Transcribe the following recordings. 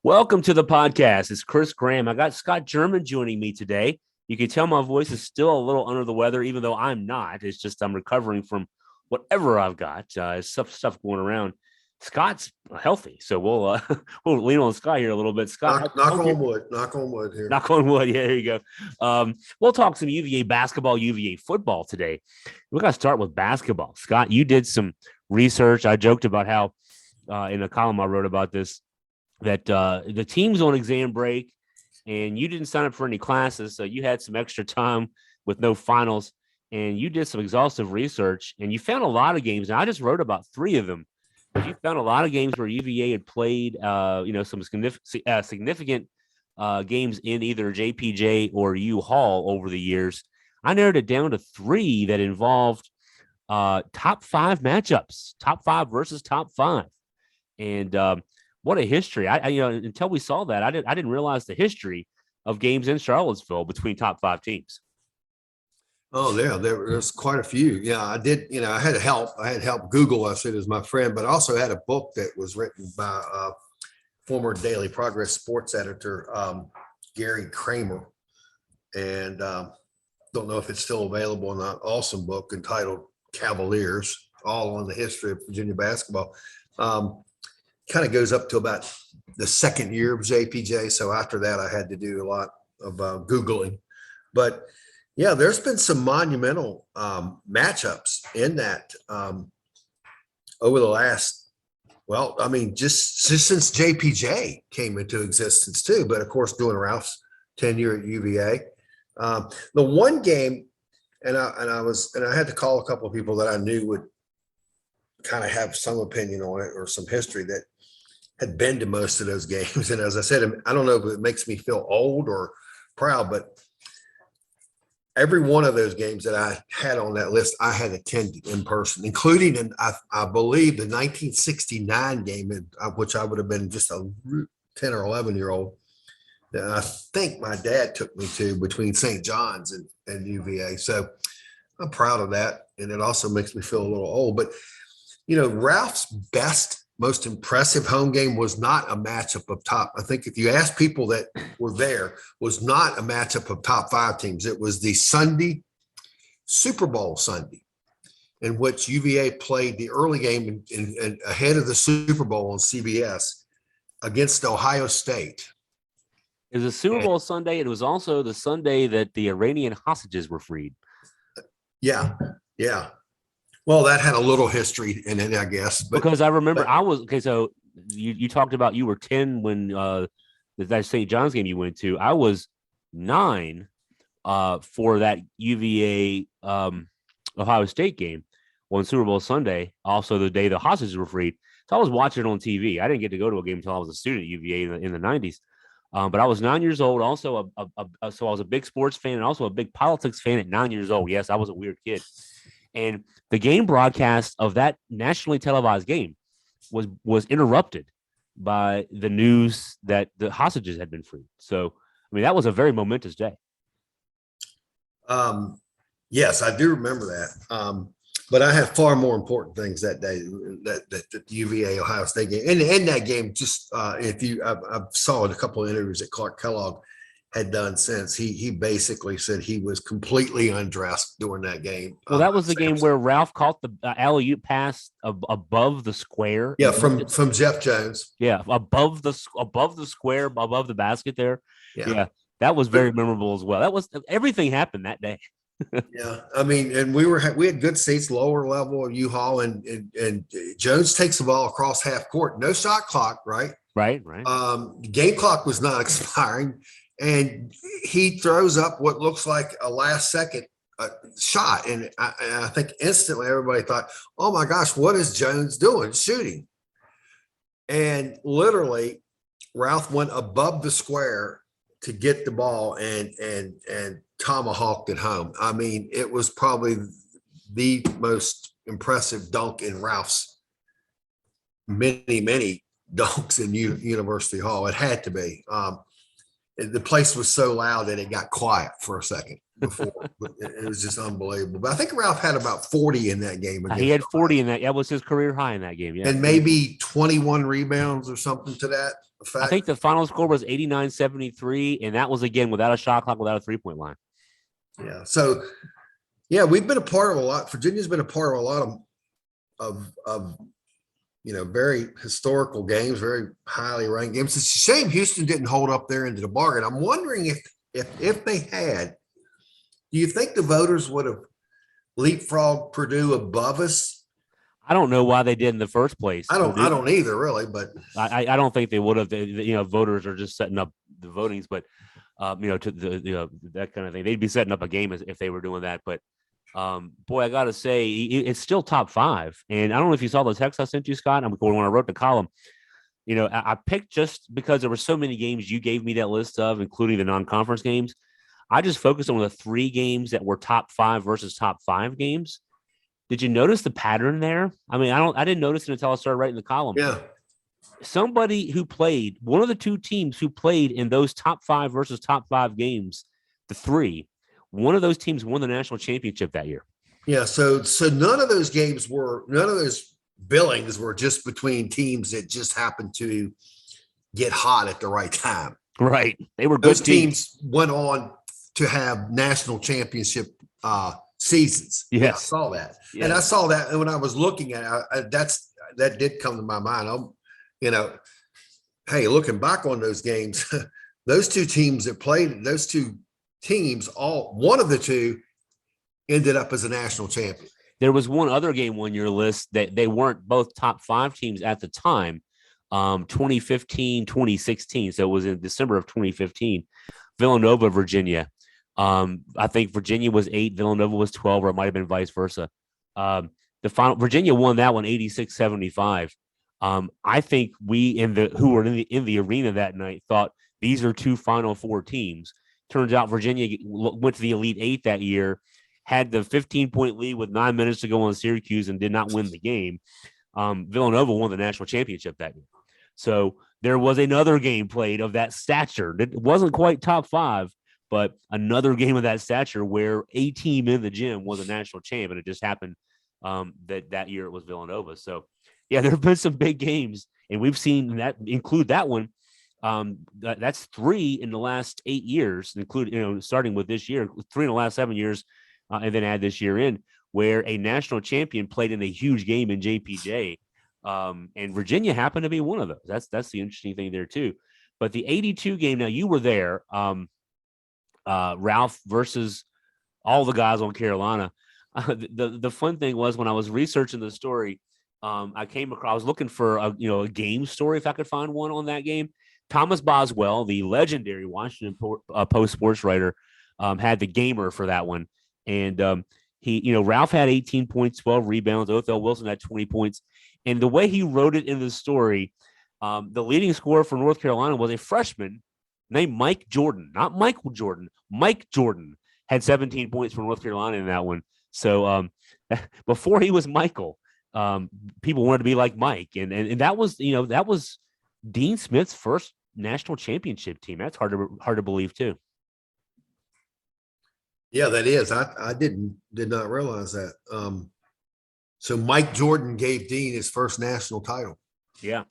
Welcome to the podcast. It's Chris Graham. I got Scott German joining me today. You can tell my voice is still a little under the weather, even though I'm not. It's just I'm recovering from whatever I've got. Stuff going around. Scott's healthy, so we'll we'll lean on Scott here a little bit. Scott, knock on wood. Knock on wood here. Knock on wood. Yeah, there you go. We'll talk some UVA basketball, UVA football today. We're gonna start with basketball. Scott, you did some research. I joked about how in a column I wrote about this that the team's on exam break and you didn't sign up for any classes. So you had some extra time with no finals and you did some exhaustive research and you found a lot of games. And I just wrote about 3 of them, but you found a lot of games where UVA had played, some significant games in either JPJ or U Hall over the years. I narrowed it down to 3 that involved top 5 matchups, top 5 versus top 5. And what a history! I until we saw that, I didn't realize the history of games in Charlottesville between top 5 teams. Oh, yeah, there's quite a few. Yeah, I did. I had help. I had help. Google, I said, is my friend, but I also had a book that was written by former Daily Progress sports editor Gary Kramer, and don't know if it's still available. An awesome book entitled "Cavaliers," all on the history of Virginia basketball. Kind of goes up to about the second year of JPJ. So after that, I had to do a lot of Googling. But yeah, there's been some monumental matchups in that over the last, just since JPJ came into existence too. But of course, during Ralph's tenure at UVA, the one game, and I had to call a couple of people that I knew would kind of have some opinion on it or some history that had been to most of those games. And as I said, I don't know if it makes me feel old or proud, but every one of those games that I had on that list, I had attended in person, including, I believe, the 1969 game, which I would have been just a 10 or 11-year-old. That I think my dad took me to between St. John's and UVA. So I'm proud of that. And it also makes me feel a little old. But, Ralph's best, most impressive home game was not a matchup of top. I think if you ask people that were there, was not a matchup of top 5 teams. It was the Sunday, Super Bowl Sunday, in which UVA played the early game in ahead of the Super Bowl on CBS against Ohio State. It was a Super Bowl Sunday. It was also the Sunday that the Iranian hostages were freed. Yeah. Well, that had a little history in it, I guess. Because I remember I was okay. So you talked about you were 10 when that St. John's game you went to. I was 9 for that UVA Ohio State game on Super Bowl Sunday. Also, the day the hostages were freed. So I was watching it on TV. I didn't get to go to a game until I was a student at UVA in the 90s. But I was 9 years old. Also, so I was a big sports fan and also a big politics fan at 9 years old. Yes, I was a weird kid. And the game broadcast of that nationally televised game was interrupted by the news that the hostages had been freed. So, that was a very momentous day. Yes, I do remember that. But I had far more important things that day, that UVA Ohio State game. And in that game, just I saw a couple of interviews that Clark Kellogg had done since. He basically said he was completely undressed during that game. Well, that was the game where Ralph caught the alley-oop pass above the square. Yeah, from Jeff Jones. Yeah, above the square, above the basket there. Yeah, that was very memorable as well. That was everything happened that day. Yeah, and we had good seats, lower level of U-Haul, and Jones takes the ball across half court. No shot clock, right? Right. Game clock was not expiring. And he throws up what looks like a last second shot. And I think instantly everybody thought, oh my gosh, what is Jones doing? Shooting. And literally Ralph went above the square to get the ball and tomahawked it home. It was probably the most impressive dunk in Ralph's many dunks in University Hall. It had to be. the place was so loud that it got quiet for a second before. It was just unbelievable. But I think Ralph had about 40 in that game. He had 40 in that. That was his career high in that game. Yeah. And maybe 21 rebounds or something to that effect. I think the final score was 89-73, and that was, again, without a shot clock, without a three-point line. Yeah. So, yeah, we've been a part of a lot. Virginia's been a part of a lot of very historical games, very highly ranked games. It's a shame Houston didn't hold up there into the bargain. I'm wondering if they had, do you think the voters would have leapfrogged Purdue above us? I don't know why they did in the first place. I don't either, really, but I don't think they would have. Voters are just setting up the votings, but to the that kind of thing. They'd be setting up a game if they were doing that. But boy, I gotta say, it's still top 5. And I don't know if you saw the text I sent you, Scott. When I wrote the column, I picked, just because there were so many games you gave me that list of, including the non-conference games. I just focused on the 3 games that were top 5 versus top 5 games. Did you notice the pattern there? I didn't notice it until I started writing the column. Yeah. Somebody who played, one of the 2 teams who played in those top 5 versus top 5 games, the 3, one of those teams won the national championship that year. Yeah. So none of those billings were just between teams that just happened to get hot at the right time. Right. They were good those teams went on to have national championship seasons. Yes. Yeah, I saw that. Yes. And I saw that. And when I was looking at it, that did come to my mind. Hey, looking back on those games, those 2 teams that played, those 2 teams, one of the 2 ended up as a national champion. There was one other game on your list that they weren't both top 5 teams at the time, 2015, 2016. So it was in December of 2015, Villanova, Virginia. I think Virginia was 8, Villanova was 12, or it might have been vice versa. The final, Virginia won that one 86-75. I think we who were in the arena that night thought these are 2 Final Four teams. Turns out Virginia went to the Elite 8 that year, had the 15-point lead with 9 minutes to go on Syracuse, and did not win the game. Villanova won the national championship that year. So there was another game played of that stature. It wasn't quite top 5, but another game of that stature where a team in the gym was a national champ, and it just happened that year it was Villanova. So, yeah, there have been some big games, and we've seen that include that one. That's 3 in the last 8 years, including starting with this year, 3 in the last 7 years, and then add this year in, where a national champion played in a huge game in JPJ, and Virginia happened to be one of those. That's the interesting thing there too. But the 82 game, now you were there, Ralph versus all the guys on Carolina. The fun thing was, when I was researching the story, I was looking for a game story, if I could find one on that game. Thomas Boswell, the legendary Washington Post sports writer, had the gamer for that one. And Ralph had 18 points, 12 rebounds. Othell Wilson had 20 points. And the way he wrote it in the story, the leading scorer for North Carolina was a freshman named Mike Jordan, not Michael Jordan. Mike Jordan had 17 points for North Carolina in that one. So before he was Michael, people wanted to be like Mike. And that was Dean Smith's first national championship team. That's hard to believe too. Yeah, that is. I did not realize that. So Mike Jordan gave Dean his first national title. Yeah.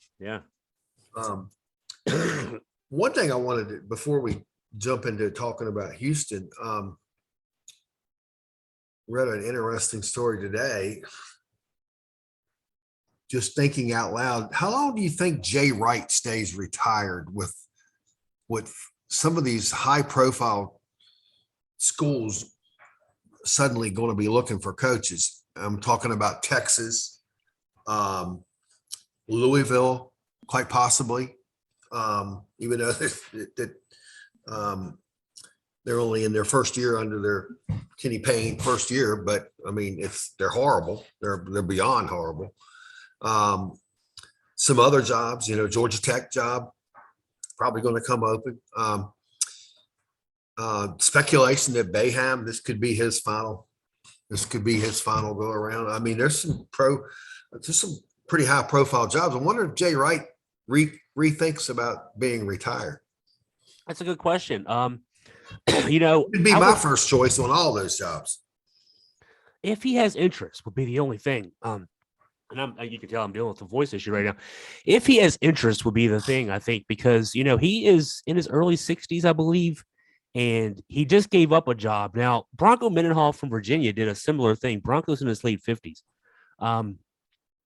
One thing I wanted to, before we jump into talking about Houston, read an interesting story today. Just thinking out loud, how long do you think Jay Wright stays retired with some of these high-profile schools suddenly going to be looking for coaches? I'm talking about Texas, Louisville, quite possibly, even though they're only in their first year under their Kenny Payne first year. But I mean, they're horrible. They're beyond horrible. Some other jobs, Georgia Tech job, probably going to come open. Speculation that Boeheim, this could be his final go around. I mean, there's some pretty high profile jobs. I wonder if Jay Wright rethinks about being retired. That's a good question. You know, It'd be I my would first choice on all those jobs. if he has interest would be the only thing. And you can tell I'm dealing with a voice issue right now. If he has interest would be the thing, I think, because you know he is in his early 60s, I believe, and he just gave up a job. Now, Bronco Mendenhall from Virginia did a similar thing. Bronco's in his late 50s. Um,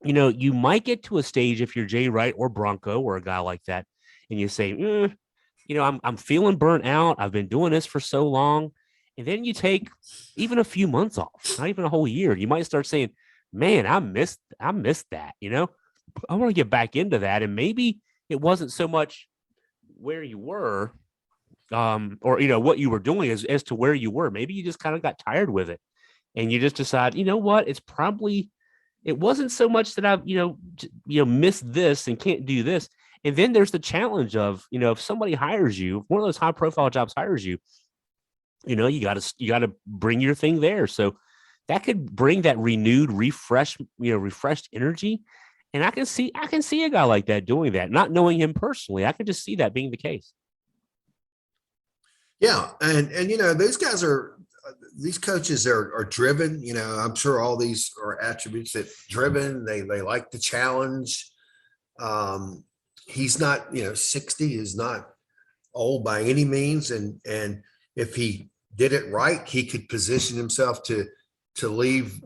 you know, you might get to a stage if you're Jay Wright or Bronco or a guy like that, and you say, you know, I'm feeling burnt out. I've been doing this for so long. And then you take even a few months off, not even a whole year. You might start saying, man, I missed that, you know. I want to get back into that. And maybe it wasn't so much where you were, or you know, what you were doing as to where you were. Maybe you just kind of got tired with it and you just decide, you know what, it wasn't so much that I've, missed this and can't do this. And then there's the challenge of, you know, if somebody hires you, if one of those high profile jobs hires you, you know, you gotta bring your thing there. So that could bring that refreshed energy. And I can see a guy like that doing that, not knowing him personally. I can just see that being the case. Yeah, and you know these coaches are driven. You know, I'm sure all these are attributes that driven. They like the challenge. Um, he's not, 60 is not old by any means, and if he did it right, he could position himself to leave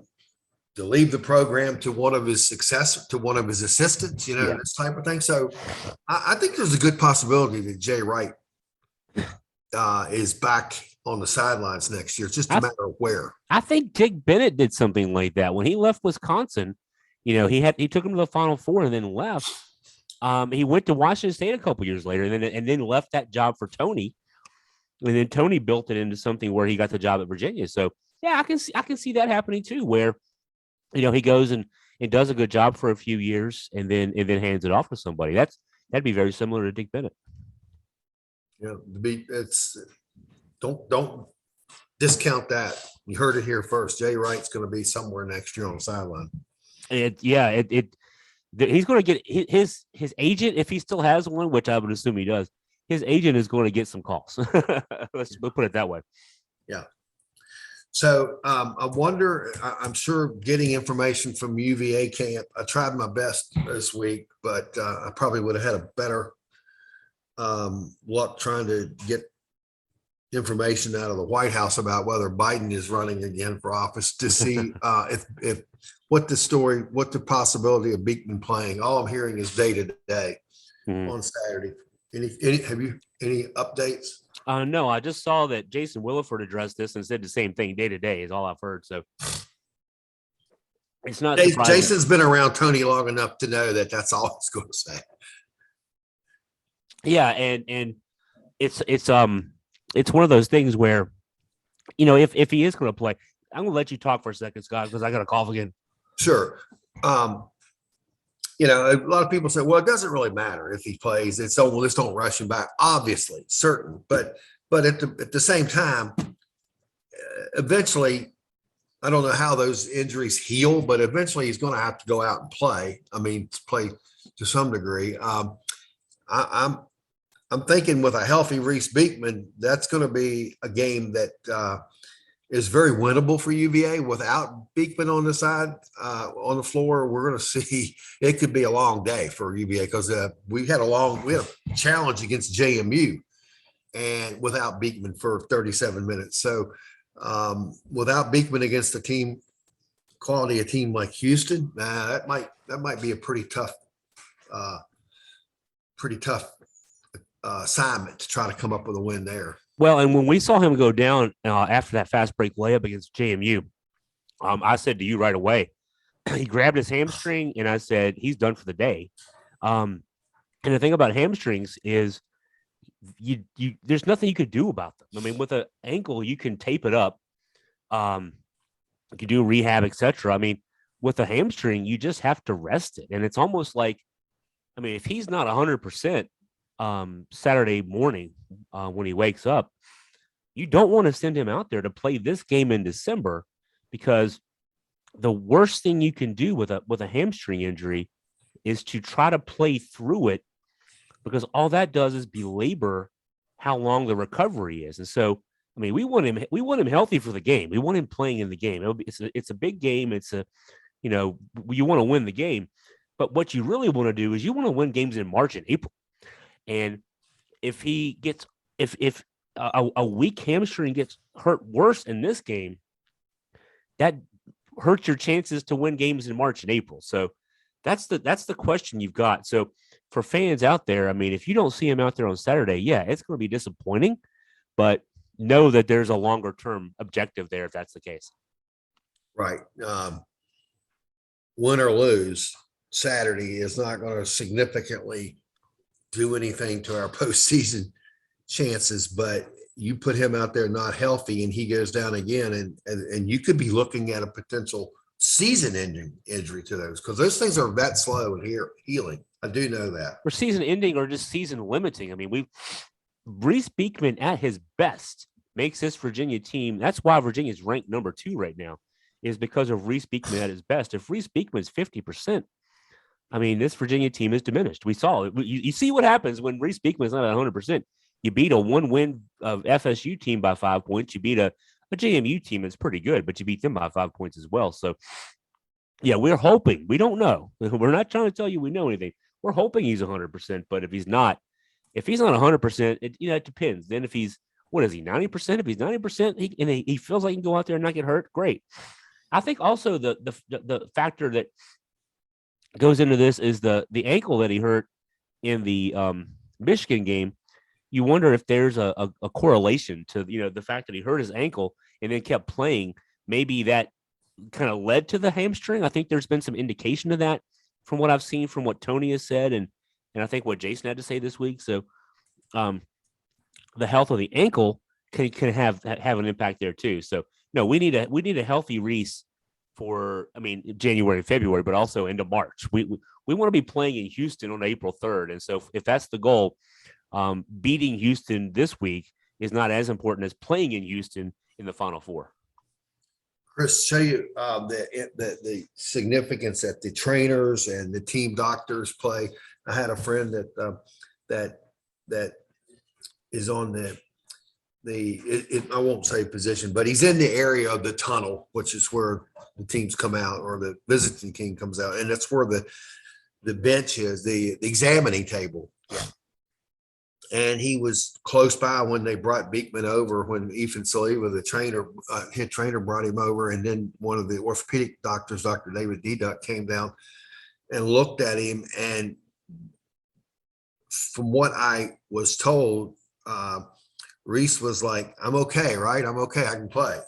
the program to one of his assistants, Yeah. this type of thing. So I think there's a good possibility that Jay Wright is back on the sidelines next year. It's just a I matter of where. I think Dick Bennett did something like that when he left Wisconsin. You know, he took him to the Final Four and then left. He went to Washington State a couple years later, and then left that job for Tony, and then Tony built it into something where he got the job at Virginia. So yeah, I can see that happening too, where you know he goes and does a good job for a few years, and then hands it off to somebody. That'd be very similar to Dick Bennett. It's don't discount that. You heard it here first. Jay Wright's going to be somewhere next year on the sideline. He's going to get his agent if he still has one, which I would assume he does. His agent is going to get some calls. Let's put it that way. Yeah. So I wonder. I'm sure getting information from UVA camp. I tried my best this week, but I probably would have had a better luck trying to get information out of the White House about whether Biden is running again for office to see if what the possibility of Beekman playing. All I'm hearing is day to day on Saturday. Any updates? No, I just saw that Jason Williford addressed this and said the same thing. Day to day is all I've heard. So it's not surprising. Jason's been around Tony long enough to know that that's all he's going to say. Yeah, and it's one of those things where, you know, if he is going to play, I'm going to let you talk for a second, Scott, because I got to cough again. Sure. You know, a lot of people say, well, it doesn't really matter if he plays. It's well, just don't rush him back. Obviously, certain, but at the same time, eventually, I don't know how those injuries heal, but eventually he's going to have to go out and play. I mean, play to some degree. I'm thinking with a healthy Reese Beekman, that's going to be a game that is very winnable for UVA. Without Beekman on the side, on the floor, we're going to see it could be a long day for UVA because we had a challenge against JMU, and without Beekman for 37 minutes. So without Beekman against a team like Houston, that might be a pretty tough assignment to try to come up with a win there. Well, and when we saw him go down after that fast break layup against JMU, I said to you right away, he grabbed his hamstring, and I said he's done for the day. And the thing about hamstrings is you there's nothing you could do about them. I mean, with an ankle, you can tape it up, you can do rehab, etc. I mean, with a hamstring, you just have to rest it, and it's almost like, I mean, if he's not 100%. Saturday morning when he wakes up, you don't want to send him out there to play this game in December, because the worst thing you can do with a hamstring injury is to try to play through it, because all that does is belabor how long the recovery is. And so, I mean, we want him healthy for the game. We want him playing in the game. It's a big game. You want to win the game, but what you really want to do is you want to win games in March and April. And if he gets, if a weak hamstring gets hurt worse in this game, that hurts your chances to win games in March and April. So that's the question you've got. So for fans out there, I mean, if you don't see him out there on Saturday, yeah, it's going to be disappointing, but know that there's a longer term objective there if that's the case. Right. Win or lose, Saturday is not going to significantly do anything to our postseason chances, but you put him out there not healthy and he goes down again, and you could be looking at a potential season-ending injury to those, because those things are that slow in healing. I do know that. Or season ending or just season limiting. I mean, Reese Beekman at his best makes this Virginia team. That's why Virginia's ranked number 2 right now, is because of Reese Beekman at his best. If Reese Beekman's 50%, I mean, this Virginia team is diminished. We saw it. You see what happens when Reese Beekman's not at 100%. You beat a 1-win of FSU team by 5 points. You beat a JMU team that's pretty good, but you beat them by 5 points as well. So, yeah, we're hoping. We don't know. We're not trying to tell you we know anything. We're hoping he's 100%, but if he's not 100%, it depends. Then if he's, what is he, 90%? If he's 90%, he feels like he can go out there and not get hurt, great. I think also the factor that goes into this is the ankle that he hurt in the Michigan game. You wonder if there's a correlation to the fact that he hurt his ankle and then kept playing. Maybe that kind of led to the hamstring. I think there's been some indication of that from what I've seen, from what Tony has said, and I think what Jason had to say this week. So the health of the ankle can have an impact there too. So no, we need a healthy Reese for, I mean, January and February, but also into March. We want to be playing in Houston on April 3rd. And so if that's the goal, beating Houston this week is not as important as playing in Houston in the Final Four. Chris, show you the significance that the trainers and the team doctors play. I had a friend that is on I won't say position, but he's in the area of the tunnel, which is where the teams come out, or the visiting team comes out, and that's where the bench is, the examining table. Yeah. And he was close by when they brought Beekman over, when Ethan Saliva, the head trainer, brought him over. And then one of the orthopedic doctors, Dr. David Deduck, came down and looked at him. And from what I was told, Reese was like, I'm okay, right? I'm okay. I can play.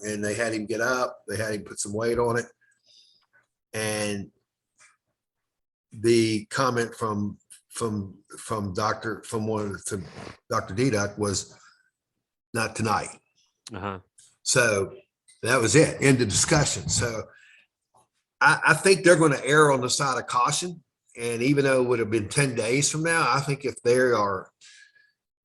And they had him get up. They had him put some weight on it. And the comment from Dr. Deduck was, not tonight. Uh-huh. So that was it. End of discussion. So I think they're going to err on the side of caution. And even though it would have been 10 days from now, I think if they are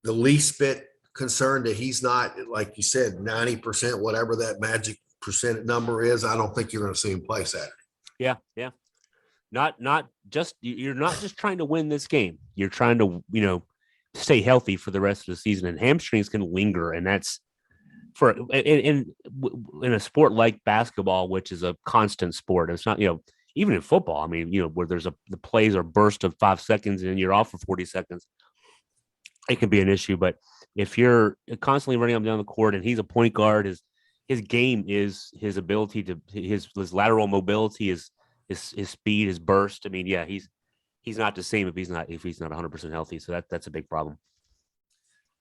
the least bit concerned that he's not, like you said, 90%, whatever that magic percent number is, I don't think you're going to see him play Saturday. Yeah. You're not just trying to win this game. You're trying to, stay healthy for the rest of the season, and hamstrings can linger. And that's in a sport like basketball, which is a constant sport. It's not, even in football, I mean, where the plays are burst of 5 seconds and you're off for 40 seconds, it can be an issue. But if you're constantly running up and down the court and he's a point guard, his game is his ability to his lateral mobility, his speed, his burst. I mean, yeah, he's not the same if he's not 100% healthy. So that's a big problem.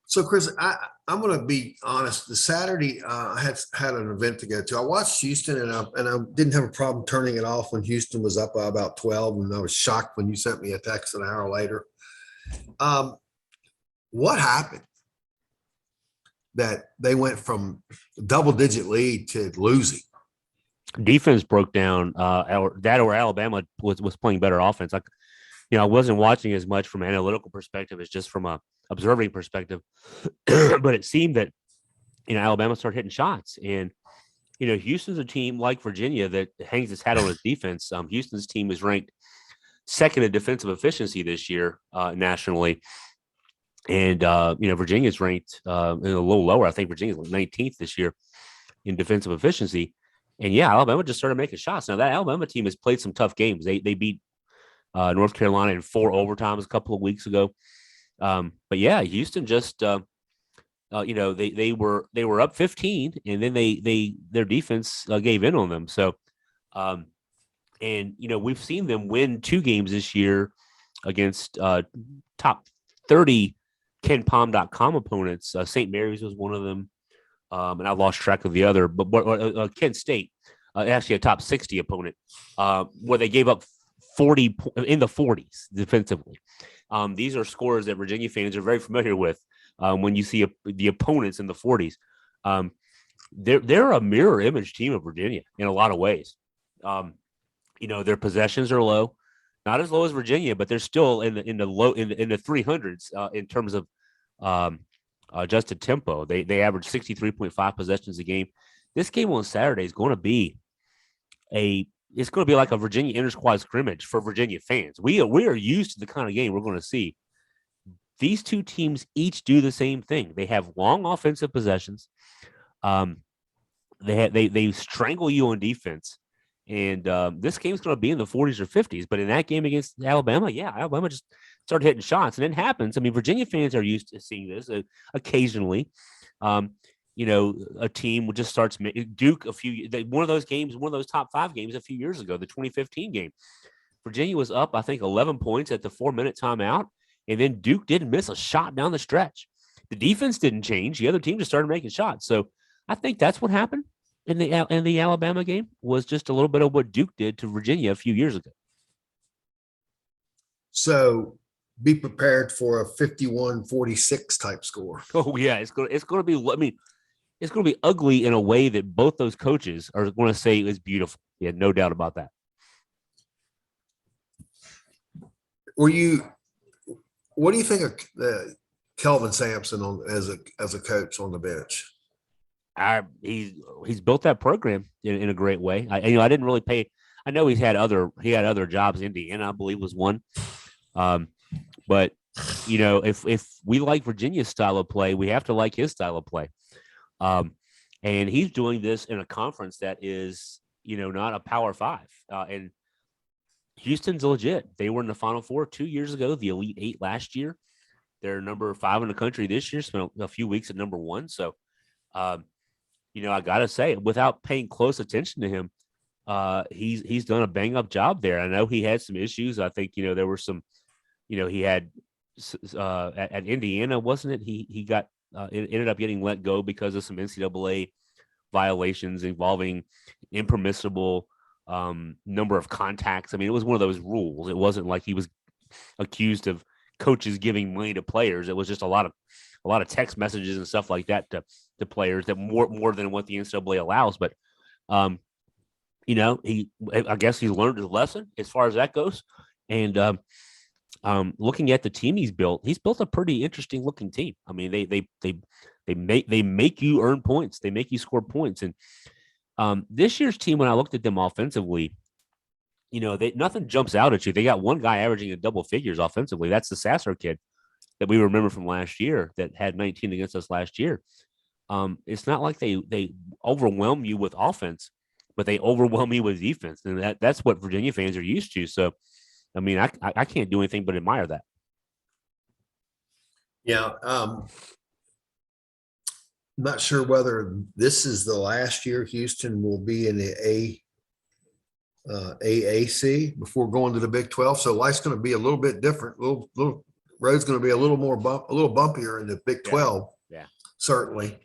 So Chris, I'm going to be honest. The Saturday, I had an event to go to. I watched Houston, and I didn't have a problem turning it off when Houston was up by about 12, and I was shocked when you sent me a text an hour later. What happened that they went from double-digit lead to losing? Defense broke down. Or Alabama was playing better offense. I wasn't watching as much from an analytical perspective as just from a observing perspective, but it seemed that Alabama started hitting shots, and Houston's a team like Virginia that hangs its hat on its defense. Houston's team is ranked second in defensive efficiency this year nationally, And Virginia's ranked a little lower. I think Virginia's 19th this year in defensive efficiency. And yeah, Alabama just started making shots. Now that Alabama team has played some tough games. They beat North Carolina in 4 overtimes a couple of weeks ago. But yeah, Houston just they were up 15, and then their defense gave in on them. So we've seen them win 2 games this year against top 30 KenPom.com opponents. St. Mary's was one of them, and I lost track of the other. But Kent State, actually a top 60 opponent, where they gave up 40 in the 40s defensively. These are scores that Virginia fans are very familiar with. When you see the opponents in the 40s, they're a mirror image team of Virginia in a lot of ways. Their possessions are low, not as low as Virginia, but they're still in the low in the 300s in terms of adjusted tempo. They average 63.5 possessions a game. This game on Saturday is going to be like a Virginia inter-squad scrimmage for Virginia fans. We are used to the kind of game we're going to see. These two teams each do the same thing. They have long offensive possessions. They strangle you on defense. And this game's going to be in the 40s or 50s. But in that game against Alabama, Alabama just started hitting shots. And it happens. I mean, Virginia fans are used to seeing this occasionally. A team just starts Duke one of those top 5 games a few years ago, the 2015 game. Virginia was up, I think, 11 points at the 4-minute timeout. And then Duke didn't miss a shot down the stretch. The defense didn't change. The other team just started making shots. So I think that's what happened in the Alabama game, was just a little bit of what Duke did to Virginia a few years ago. So be prepared for a 51-46 type score. Oh yeah, it's going to be. I mean, it's going to be ugly in a way that both those coaches are going to say is beautiful. Yeah, no doubt about that. What do you think of Kelvin Sampson as a coach on the bench? He's built that program in a great way. I didn't really pay. I know he had other jobs. Indiana, I believe, was one. But if we like Virginia's style of play, we have to like his style of play. And he's doing this in a conference that is not a Power 5. And Houston's legit. They were in the Final Four 2 years ago, the Elite 8 last year. They're number 5 in the country this year, spent a few weeks at number 1. So, I got to say, without paying close attention to him, he's done a bang-up job there. I know he had some issues. I think, there were some, he had at Indiana, wasn't it? He got ended up getting let go because of some NCAA violations involving impermissible number of contacts. I mean, it was one of those rules. It wasn't like he was accused of coaches giving money to players. It was just a lot of text messages and stuff like that to players, that more than what the NCAA allows. But I guess he learned his lesson as far as that goes. And looking at the team he's built a pretty interesting looking team. I mean, they make you earn points. They make you score points. And this year's team, when I looked at them offensively, nothing jumps out at you. They got one guy averaging in double figures offensively. That's the Sasser kid that we remember from last year that had 19 against us last year. It's not like they overwhelm you with offense, but they overwhelm you with defense. And that's what Virginia fans are used to. So, I mean, I can't do anything but admire that. Yeah. Not sure whether this is the last year Houston will be in the AAC before going to the Big 12. So life's going to be a little bit different. Little road's going to be a little bumpier in the Big 12. Yeah. Certainly.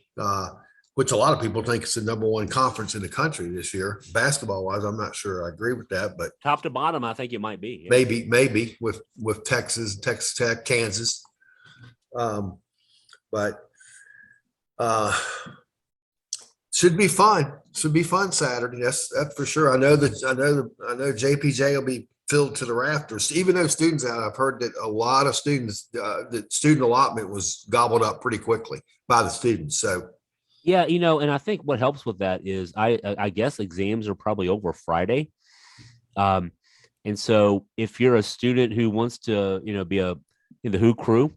Which a lot of people think it's the number 1 conference in the country this year. Basketball wise, I'm not sure I agree with that, but top to bottom, I think it might be. Yeah. Maybe with Texas Tech, Kansas. But should be fun. Should be fun Saturday. That's for sure. I know JPJ will be filled to the rafters. Even though students out, I've heard that a lot of students, the student allotment was gobbled up pretty quickly by the students. So. Yeah, and I think what helps with that is I guess exams are probably over Friday. And so if you're a student who wants to, be in the Who crew,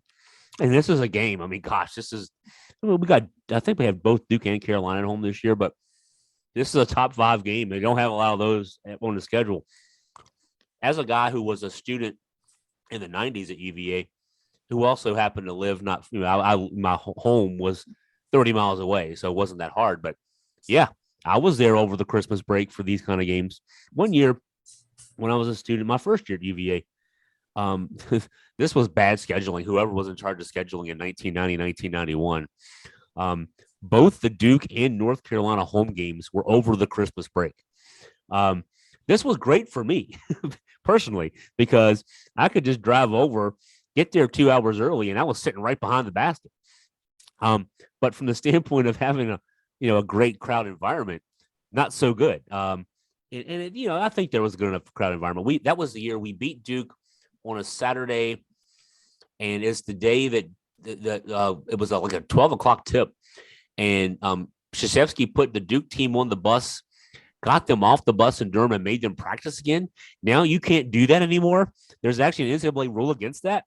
And this is a game. I mean, gosh, I think we have both Duke and Carolina at home this year, but this is a top 5 game. They don't have a lot of those on the schedule. As a guy who was a student in the 90s at UVA, who also happened to live not, my home was 30 miles away, so it wasn't that hard. But yeah, I was there over the Christmas break for these kind of games. One year when I was a student, my first year at UVA, this was bad scheduling. Whoever was in charge of scheduling in 1990, 1991, both the Duke and North Carolina home games were over the Christmas break. This was great for me personally, because I could just drive over, get there 2 hours early, and I was sitting right behind the basket. But from the standpoint of having a great crowd environment, not so good. I think there was a good enough crowd environment. That was the year we beat Duke on a Saturday, and it's the day that it was like a 12 o'clock tip, and Krzyzewski put the Duke team on the bus, got them off the bus in Durham, and made them practice again. Now you can't do that anymore. There's actually an NCAA rule against that.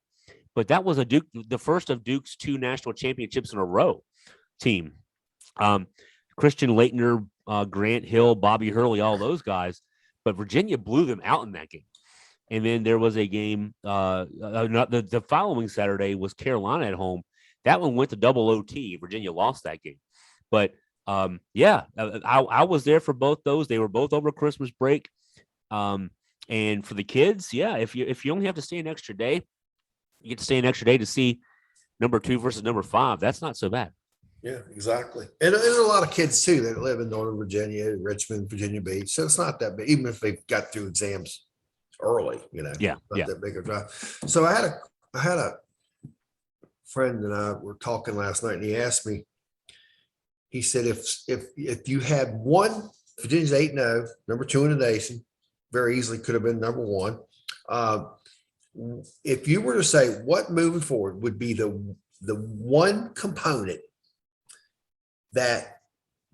But that was the first of Duke's 2 national championships in a row team. Christian Laettner, Grant Hill, Bobby Hurley, all those guys. But Virginia blew them out in that game. And then there was a game, the following Saturday was Carolina at home. That one went to double OT. Virginia lost that game. But I was there for both those. They were both over Christmas break. And for the kids, if you only have to stay an extra day, you get to stay an extra day to see number 2 versus number 5. That's not so bad. Yeah, exactly. And a lot of kids too that live in Northern Virginia, Richmond, Virginia Beach. So it's not that big, even if they've got through exams early, not that big a drive. So I had a friend and I were talking last night, and he asked me, he said, if you had one, Virginia's 8-0, number 2 in the nation, very easily could have been number 1. If you were to say what moving forward would be the one component that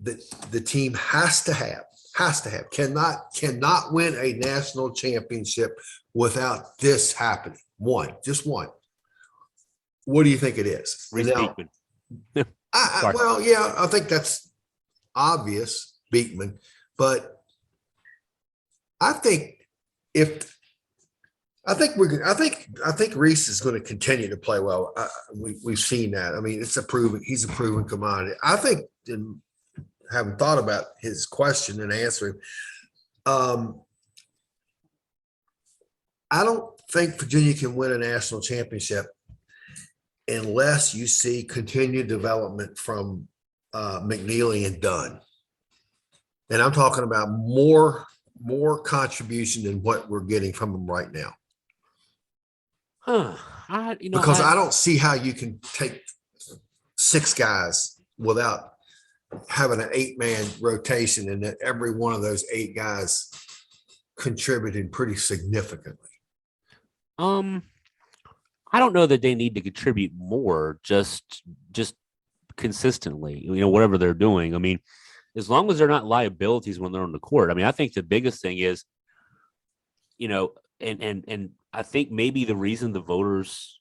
the team has to have, cannot win a national championship without this happening. Just one. What do you think it is? Reese Beekman. I think that's obvious, Beekman, but I think Reese is going to continue to play well. We've seen that. I mean, he's a proven commodity. I think, and having thought about his question and answering, I don't think Virginia can win a national championship unless you see continued development from McNeely and Dunn. And I'm talking about more contribution than what we're getting from them right now. Because I don't see how you can take 6 guys without having an 8-man rotation, and that every one of those 8 guys contributed pretty significantly. I don't know that they need to contribute more, just consistently, whatever they're doing. I mean, as long as they're not liabilities when they're on the court. I mean, I think the biggest thing is, and I think maybe the reason the voters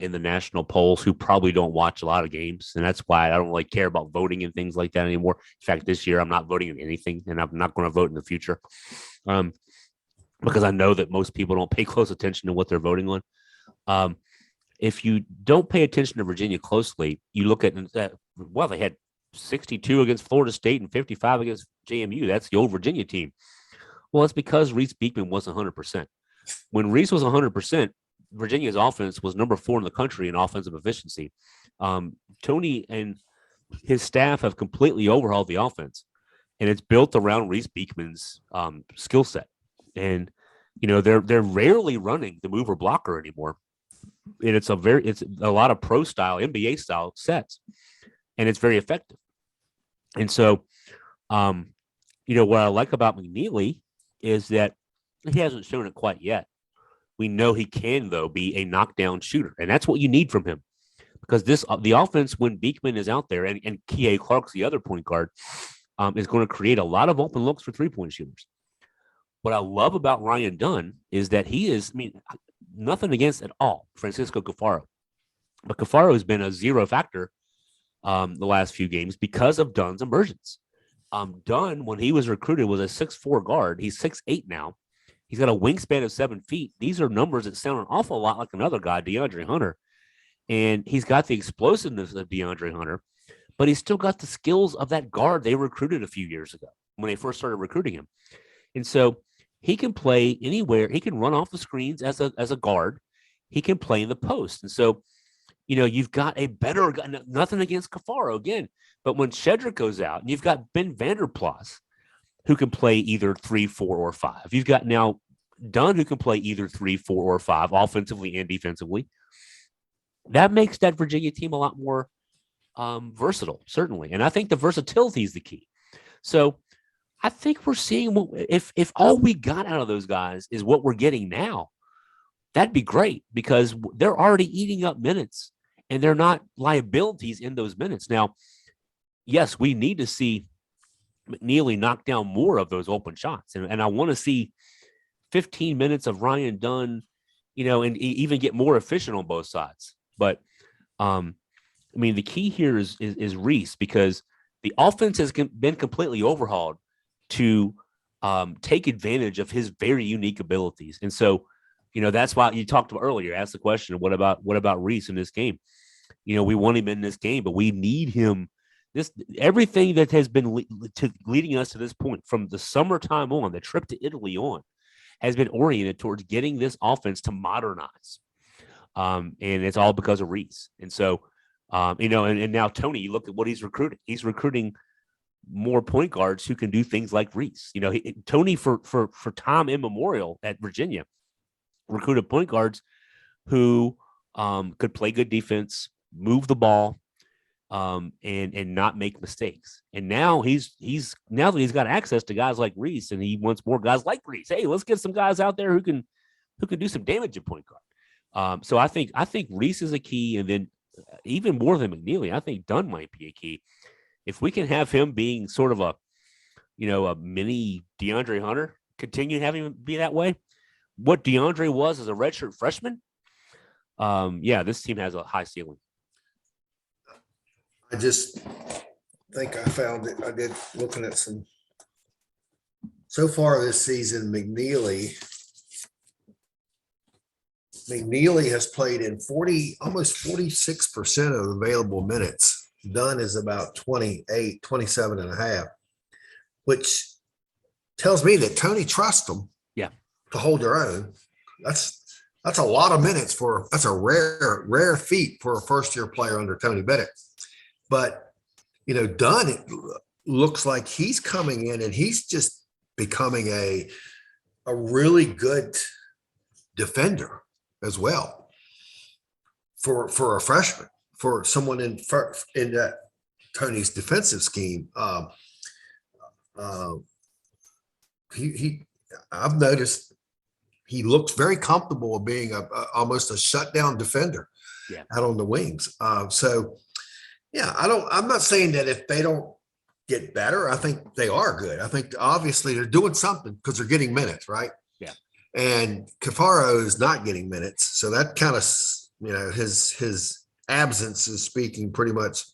in the national polls, who probably don't watch a lot of games, and that's why I don't really care about voting and things like that anymore. In fact, this year I'm not voting in anything, and I'm not going to vote in the future, because I know that most people don't pay close attention to what they're voting on. If you don't pay attention to Virginia closely, you look at that. Well, they had 62 against Florida State and 55 against JMU. That's the old Virginia team. Well, it's because Reese Beekman was 100%. When Reese was 100%, Virginia's offense was number 4 in the country in offensive efficiency. Tony and his staff have completely overhauled the offense, and it's built around Reese Beekman's skill set. And they're rarely running the mover blocker anymore. And it's a lot of pro style, NBA style sets, and it's very effective. And so, what I like about McNeely is that he hasn't shown it quite yet. We know he can, though, be a knockdown shooter, and that's what you need from him, because the offense, when Beekman is out there, and Kihei Clark's the other point guard, is going to create a lot of open looks for 3-point shooters. What I love about Ryan Dunn is that he is, nothing against at all Francisco Cafaro. But Cafaro has been a zero factor the last few games because of Dunn's emergence. Dunn, when he was recruited, was a 6'4" guard. He's 6'8" now. He's got a wingspan of 7 feet. These are numbers that sound an awful lot like another guy, DeAndre Hunter. And he's got the explosiveness of DeAndre Hunter, but he's still got the skills of that guard they recruited a few years ago when they first started recruiting him. And so he can play anywhere. He can run off the screens as a guard. He can play in the post. And so, you've got a better guy, nothing against Cafaro again, but when Shedrick goes out and you've got Ben Vanderplas who can play either 3, 4, or 5. You've got now Dunn who can play either 3, 4, or 5 offensively and defensively. That makes that Virginia team a lot more versatile, certainly. And I think the versatility is the key. So I think we're seeing if all we got out of those guys is what we're getting now, that'd be great because they're already eating up minutes and they're not liabilities in those minutes. Now, yes, we need to see McNeely knock down more of those open shots. And I want to see 15 minutes of Ryan Dunn, and even get more efficient on both sides. But, the key here is Reese because the offense has been completely overhauled to take advantage of his very unique abilities. And so, that's why you talked about earlier, asked the question, what about Reese in this game? We want him in this game, but we need him. Everything that has been leading us to this point from the summertime on, the trip to Italy on, has been oriented towards getting this offense to modernize. And it's all because of Reese. And so, and now Tony, you look at what he's recruiting. He's recruiting more point guards who can do things like Reese. Tony for time immemorial at Virginia recruited point guards who could play good defense, move the ball, and not make mistakes. And now now that he's got access to guys like Reese, and he wants more guys like Reese. Hey, let's get some guys out there who can do some damage at point guard. So I think Reese is a key, and then even more than McNeely, I think Dunn might be a key. If we can have him being sort of a mini DeAndre Hunter, continue having him be that way, what DeAndre was as a redshirt freshman, this team has a high ceiling. I just think I found it. I did looking at some so far this season. McNeely has played in almost 46% of available minutes. Dunn is about 27 and a half, which tells me that Tony trusts them to hold their own. That's a lot of minutes that's a rare feat for a first-year player under Tony Bennett. But, Dunn, it looks like he's coming in and he's just becoming a really good defender as well for a freshman, for someone in that Tony's defensive scheme. I've noticed he looks very comfortable being almost a shutdown defender out on the wings. I'm not saying that if they don't get better, I think they are good. I think obviously they're doing something because they're getting minutes, right? Yeah. And Cafaro is not getting minutes. So that kind of, his absence is speaking pretty much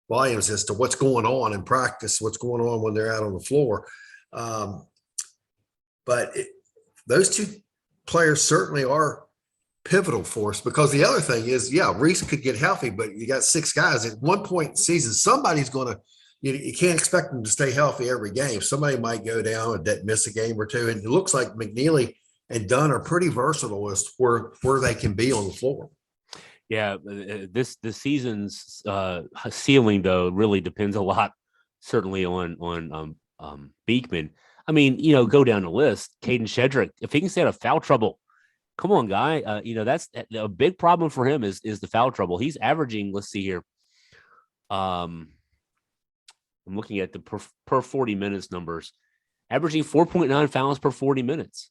volumes as to what's going on in practice, what's going on when they're out on the floor. But those two players certainly are pivotal for us because the other thing is, Reese could get healthy, but you got 6 guys at one point in the season. Somebody's going to, you can't expect them to stay healthy every game. Somebody might go down and miss a game or two. And it looks like McNeely and Dunn are pretty versatile as where they can be on the floor. Yeah, this season's ceiling though really depends a lot, certainly on Beekman. Go down the list. Caden Shedrick, if he can stay out of foul trouble, come on, guy. That's a big problem for him is the foul trouble. He's averaging. Let's see here. I'm looking at the per 40 minutes numbers, averaging 4.9 fouls per 40 minutes.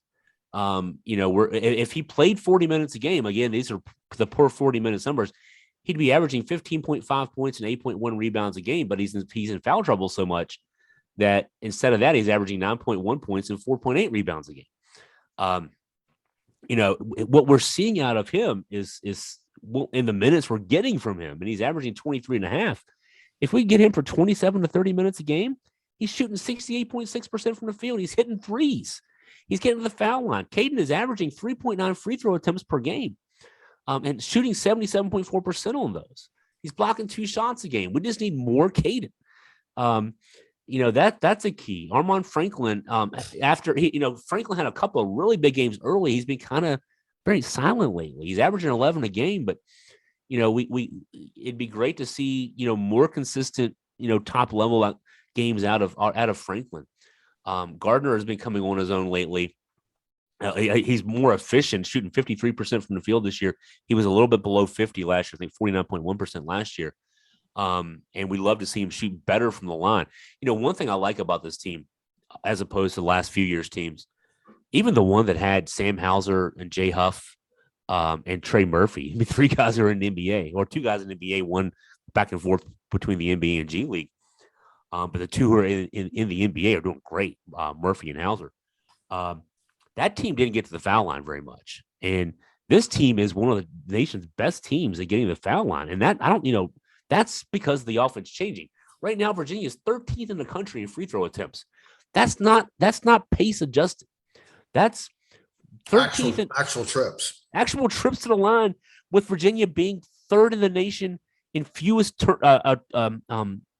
If he played 40 minutes a game, again, these are the per 40 minutes numbers, he'd be averaging 15.5 points and 8.1 rebounds a game, but he's in foul trouble so much that instead of that, he's averaging 9.1 points and 4.8 rebounds a game. What we're seeing out of him is in the minutes we're getting from him, and he's averaging 23 and a half. If we get him for 27 to 30 minutes a game, he's shooting 68.6% from the field. He's hitting threes. He's getting to the foul line. Caden is averaging 3.9 free throw attempts per game, and shooting 77.4% on those. He's blocking 2 shots a game. We just need more Caden. That's a key. Armand Franklin, after Franklin had a couple of really big games early, he's been kind of very silent lately. He's averaging 11 a game, but it'd be great to see more consistent top level games out of Franklin. Gardner has been coming on his own lately. He's more efficient, shooting 53% from the field this year. He was a little bit below 50 last year, I think 49.1% last year. And we love to see him shoot better from the line. One thing I like about this team, as opposed to the last few years' teams, even the one that had Sam Hauser and Jay Huff and Trey Murphy, 3 guys are in the NBA, or 2 guys in the NBA, one back and forth between the NBA and G League. But the 2 who are in the NBA are doing great, Murphy and Hauser. That team didn't get to the foul line very much. And this team is one of the nation's best teams at getting to the foul line. And that's because the offense changing. Right now, Virginia is 13th in the country in free throw attempts. That's not pace adjusted. That's 13th in actual trips. Actual trips to the line, with Virginia being 3rd in the nation in fewest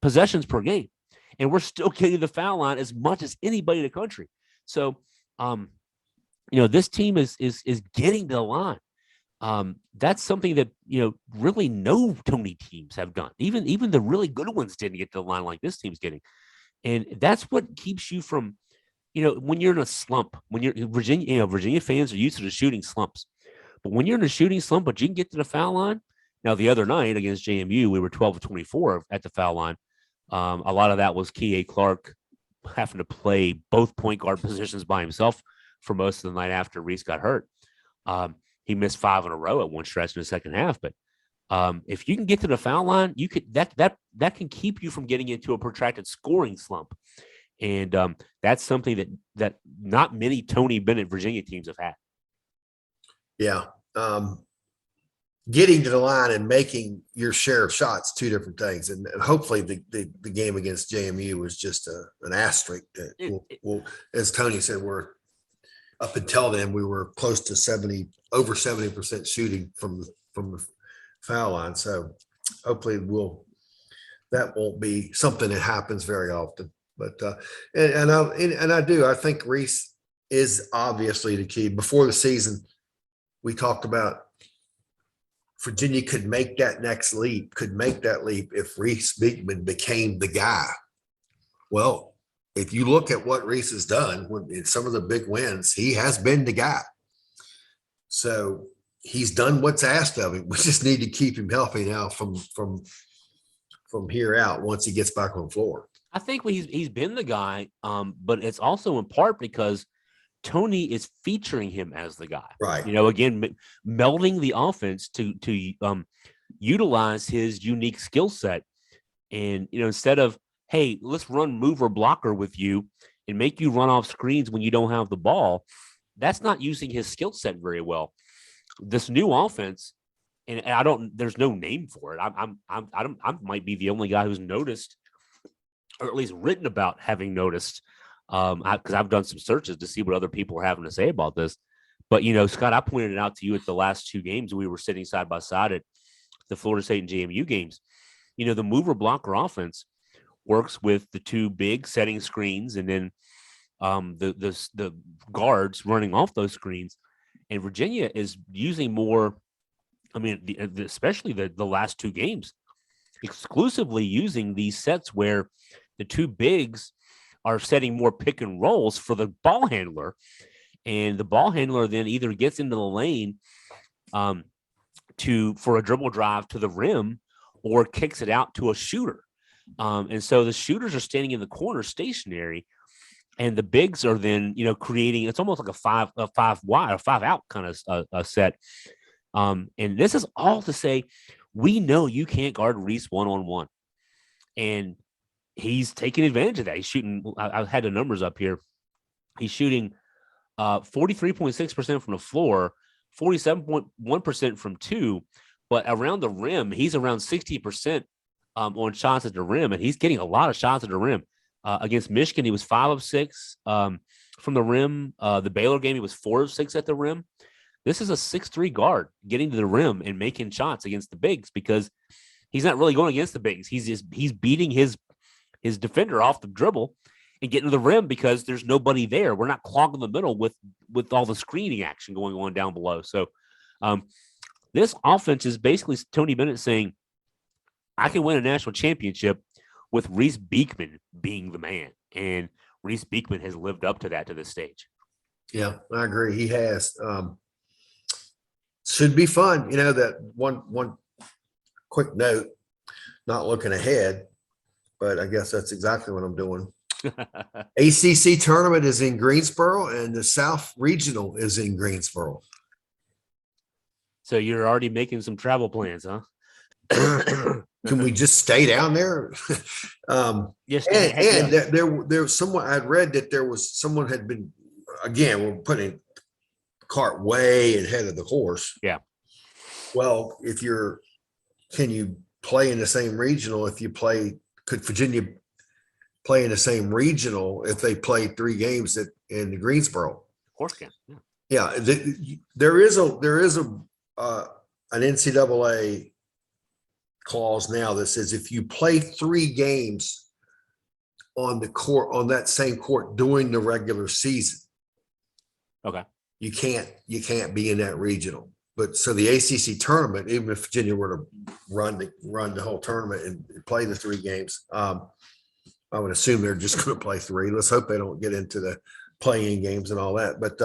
possessions per game. And we're still getting the foul line as much as anybody in the country. So, this team is getting to the line. That's something that, really no Tony teams have done. Even the really good ones didn't get to the line like this team's getting. And that's what keeps you from, when you're in a slump, when you're Virginia fans are used to the shooting slumps. But when you're in a shooting slump, but you can get to the foul line. Now, the other night against JMU, we were 12 of 24 at the foul line. A lot of that was K.A. Clark having to play both point guard positions by himself for most of the night after Reese got hurt. He missed 5 in a row at one stretch in the second half. But if you can get to the foul line, you could that can keep you from getting into a protracted scoring slump. And that's something that not many Tony Bennett Virginia teams have had. Yeah. Getting to the line and making your share of shots, 2 different things. And hopefully the game against JMU was just an asterisk that we'll, as Tony said, we're up until then, we were close to over 70% shooting from the foul line. So hopefully that won't be something that happens very often. But I think Reese is obviously the key. Before the season, we talked about Virginia could make that leap if Reese Beekman became the guy. Well, if you look at what Reese has done in some of the big wins, he has been the guy. So he's done what's asked of him. We just need to keep him healthy now from here out once he gets back on the floor. I think he's been the guy, but it's also in part because Tony is featuring him as the guy. Right. Again, melding the offense to utilize his unique skill set. And, instead of, hey, let's run mover blocker with you and make you run off screens when you don't have the ball, that's not using his skill set very well. This new offense, and there's no name for it. I might be the only guy who's noticed, or at least written about having noticed, because I've done some searches to see what other people are having to say about this. But, Scott, I pointed it out to you at the last 2 games. We were sitting side by side at the Florida State and JMU games. The mover blocker offense works with the 2 big setting screens and then the guards running off those screens. And Virginia is using more, especially the last 2 games, exclusively using these sets where the 2 bigs are setting more pick and rolls for the ball handler. And the ball handler then either gets into the lane for a dribble drive to the rim or kicks it out to a shooter. And so the shooters are standing in the corner stationary, and the bigs are then, creating, it's almost like a 5 wide or 5 out kind of a set. And this is all to say, we know you can't guard Reese one-on-one. And he's taking advantage of that. He's shooting, I had the numbers up here. He's shooting 43.6% from the floor, 47.1% from 2, but around the rim, he's around 60% on shots at the rim, and he's getting a lot of shots at the rim. Against Michigan, he was 5 of 6 from the rim. The Baylor game, he was 4 of 6 at the rim. This is a 6'3" guard getting to the rim and making shots against the bigs because he's not really going against the bigs. He's beating his defender off the dribble and getting to the rim because there's nobody there. We're not clogging the middle with all the screening action going on down below. So this offense is basically Tony Bennett saying, I can win a national championship with Reese Beekman being the man. And Reese Beekman has lived up to that to this stage. Yeah, I agree. He has. Should be fun. You know, that one quick note, not looking ahead, but I guess that's exactly what I'm doing. ACC tournament is in Greensboro and the South Regional is in Greensboro. So you're already making some travel plans, huh? Can we just stay down there? Yes. And there was someone I'd read that there was someone had been, again, we're putting the cart way ahead of the horse. Yeah. Well, can you play in the same regional could Virginia play in the same regional if they play 3 games in the Greensboro? Of course can. Yeah. There is an NCAA clause now that says if you play 3 games on the court, on that same court during the regular season, okay, you can't be in that regional. But so the ACC tournament, even if Virginia were to run the whole tournament and play the 3 games, I would assume they're just going to play 3. Let's hope they don't get into the playing games and all that. But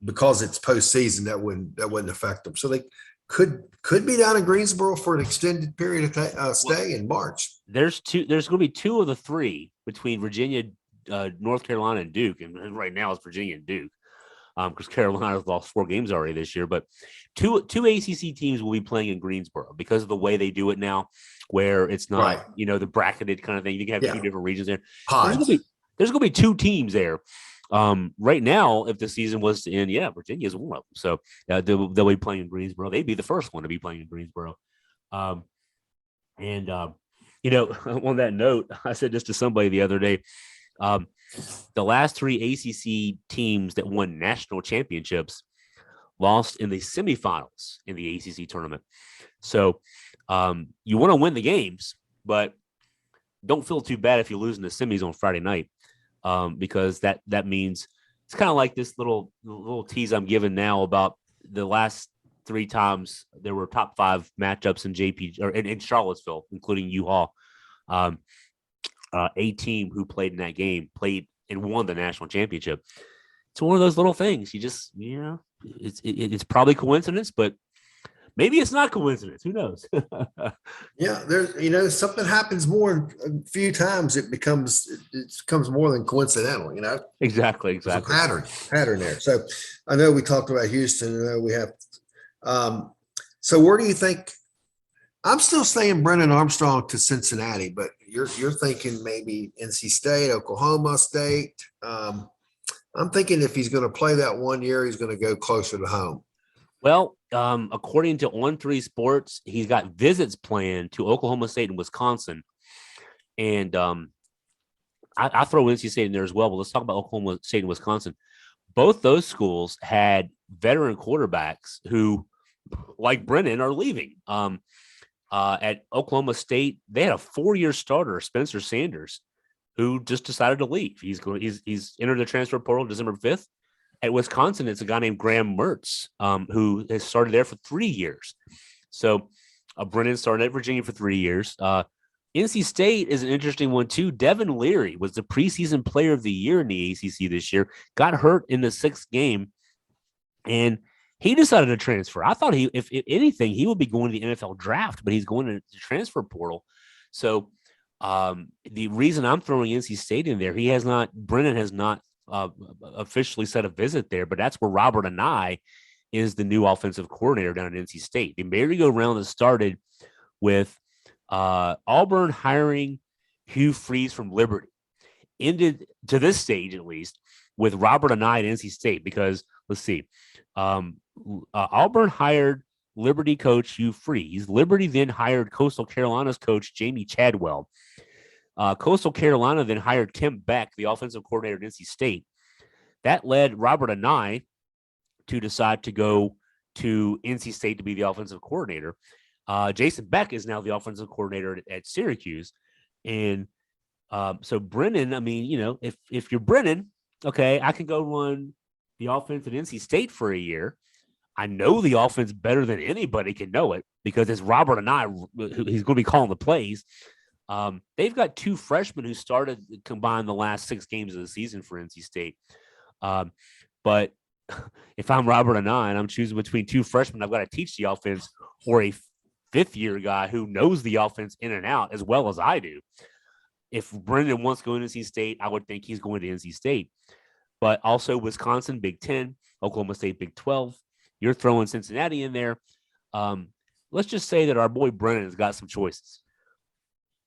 because it's postseason, that wouldn't affect them. So they could be down in Greensboro for an extended period of stay in March. There's going to be 2 of the 3 between Virginia, North Carolina, and Duke, and right now it's Virginia and Duke, because Carolina's lost 4 games already this year. But two ACC teams will be playing in Greensboro because of the way they do it now, where it's not Right. The bracketed kind of thing. You can have 2 different regions there. Pods. There's going to be 2 teams there. Right now, if the season was to end, Virginia is one of them. So they'll be playing in Greensboro. They'd be the first one to be playing in Greensboro. On that note, I said this to somebody the other day. The last 3 ACC teams that won national championships lost in the semifinals in the ACC tournament. So you want to win the games, but don't feel too bad if you lose in the semis on Friday night. Because that means it's kind of like this little tease I'm giving now about the last 3 times there were top 5 matchups in JP or in Charlottesville, including U-Haul. A team who played in that game played and won the national championship. It's one of those little things. You just, it's probably coincidence, but maybe it's not coincidence. Who knows? Yeah, there's something happens more a few times. It becomes more than coincidental. Exactly. There's a pattern there. So I know we talked about Houston. I know we have. So where do you think? I'm still saying Brennan Armstrong to Cincinnati, but you're thinking maybe NC State, Oklahoma State. I'm thinking if he's going to play that 1 year, he's going to go closer to home. Well, according to On3 Sports, he's got visits planned to Oklahoma State and Wisconsin. And I throw NC State in there as well, but let's talk about Oklahoma State and Wisconsin. Both those schools had veteran quarterbacks who, like Brennan, are leaving. At Oklahoma State, they had a 4-year starter, Spencer Sanders, who just decided to leave. He's entered the transfer portal December 5th. At Wisconsin, it's a guy named Graham Mertz, who has started there for 3 years. So Brennan started at Virginia for 3 years. NC State is an interesting one, too. Devin Leary was the preseason player of the year in the ACC this year, got hurt in the 6th game, and he decided to transfer. I thought if anything, he would be going to the NFL draft, but he's going to the transfer portal. So the reason I'm throwing NC State in there, Brennan has not officially set a visit there, but that's where Robert Anae is the new offensive coordinator down at NC State. The merry-go-round that started with Auburn hiring Hugh Freeze from Liberty ended, to this stage at least, with Robert Anae at NC State because, let's see, Auburn hired Liberty coach Hugh Freeze. Liberty then hired Coastal Carolina's coach Jamie Chadwell. Coastal Carolina then hired Tim Beck, the offensive coordinator at NC State. That led Robert Anae to decide to go to NC State to be the offensive coordinator. Jason Beck is now the offensive coordinator at Syracuse. And so Brennan, I mean, you know, if you're Brennan, okay, I can go run the offense at NC State for a year. I know the offense better than anybody can know it because it's Robert and he's going to be calling the plays. They've got two freshmen who started combined the last 6 games of the season for NC State. But if I'm Robert and I'm choosing between 2 freshmen, I've got to teach the offense, or a 5th-year guy who knows the offense in and out as well as I do. If Brendan wants to go to NC State, I would think he's going to NC State. But also Wisconsin, Big 10, Oklahoma State, Big 12. You're throwing Cincinnati in there. Let's just say that our boy Brennan has got some choices.